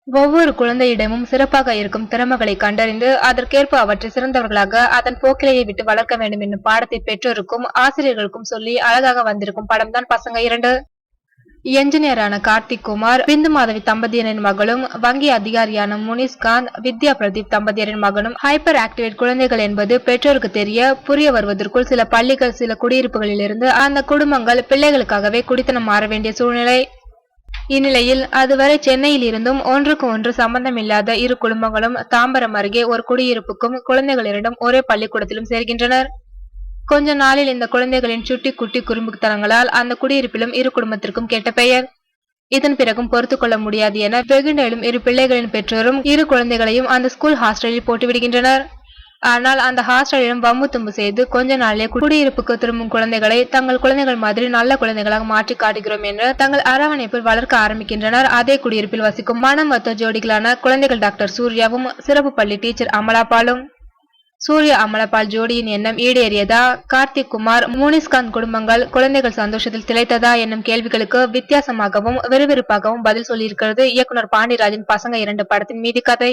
ஒவ்வொரு குழந்தையிடமும் சிறப்பாக இருக்கும் திறமைகளை கண்டறிந்து அதற்கேற்ப அவற்றை சிறந்தவர்களாக அதன் போக்கிலேயே விட்டு வளர்க்க வேண்டும் என்னும் பாடத்தை பெற்றோருக்கும் ஆசிரியர்களுக்கும் சொல்லி அழகாக வந்திருக்கும் படம்தான் பசங்க 2. என்ஜினியரான கார்த்திக் குமார், பிந்து மாதவி தம்பதியரின் மகளும், வங்கி அதிகாரியான முனிஸ்காந்த், வித்யா பிரதீப் தம்பதியரின் மகனும் ஹைப்பர் ஆக்டிவேட் குழந்தைகள் என்பது பெற்றோருக்கு புரிய வருவதற்குள் சில பள்ளிகள், சில குடியிருப்புகளில் இருந்து அந்த குடும்பங்கள் பிள்ளைகளுக்காகவே குடித்தனம் மாற வேண்டிய சூழ்நிலை. இந்நிலையில் அதுவரை சென்னையில் இருந்தும் ஒன்றுக்கு ஒன்று சம்பந்தமில்லாத இரு குடும்பங்களும் தாம்பரம் அருகே ஒரு குடியிருப்புக்கும் குழந்தைகளிடம் ஒரே பள்ளிக்கூடத்திலும் சேர்கின்றனர். கொஞ்ச நாளில் இந்த குழந்தைகளின் சுட்டி குட்டி குறும்புத்தனங்களால் அந்த குடியிருப்பிலும் இரு குடும்பத்திற்கும் கெட்ட பெயர். இதன் பிறகும் பொறுத்து கொள்ள முடியாது என வெகுண்டெழும் இரு பிள்ளைகளின் பெற்றோரும் இரு குழந்தைகளையும் அந்த ஸ்கூல் ஹாஸ்டலில் போட்டுவிடுகின்றனர். ஆனால் அந்த ஹாஸ்டலிலும் வம்பு தும்பு செய்து கொஞ்ச நாளிலே குடியிருப்புக்கு திரும்பும் குழந்தைகளை தங்கள் குழந்தைகள் மாதிரி நல்ல குழந்தைகளாக மாற்றி காட்டுகிறோம் என்று தங்கள் அரவணைப்பில் வளர்க்க ஆரம்பிக்கின்றனர். அதே குடியிருப்பில் வசிக்கும் மனம் ஒத்த ஜோடிகளான குழந்தைகள் டாக்டர் சூர்யாவும் சிறப்பு பள்ளி டீச்சர் அமலாபாலும். சூர்யா அமலபால் ஜோடியின் எண்ணம் ஈடேறியதா? கார்த்திக் குமார், முனிஸ்காந்த் குடும்பங்கள் குழந்தைகள் சந்தோஷத்தில் திளைத்ததா என்னும் கேள்விகளுக்கு வித்தியாசமாகவும் விறுவிறுப்பாகவும் பதில் சொல்லியிருக்கிறது இயக்குனர் பாண்டியராஜன் பசங்க 2 படத்தின் மீதி கதை.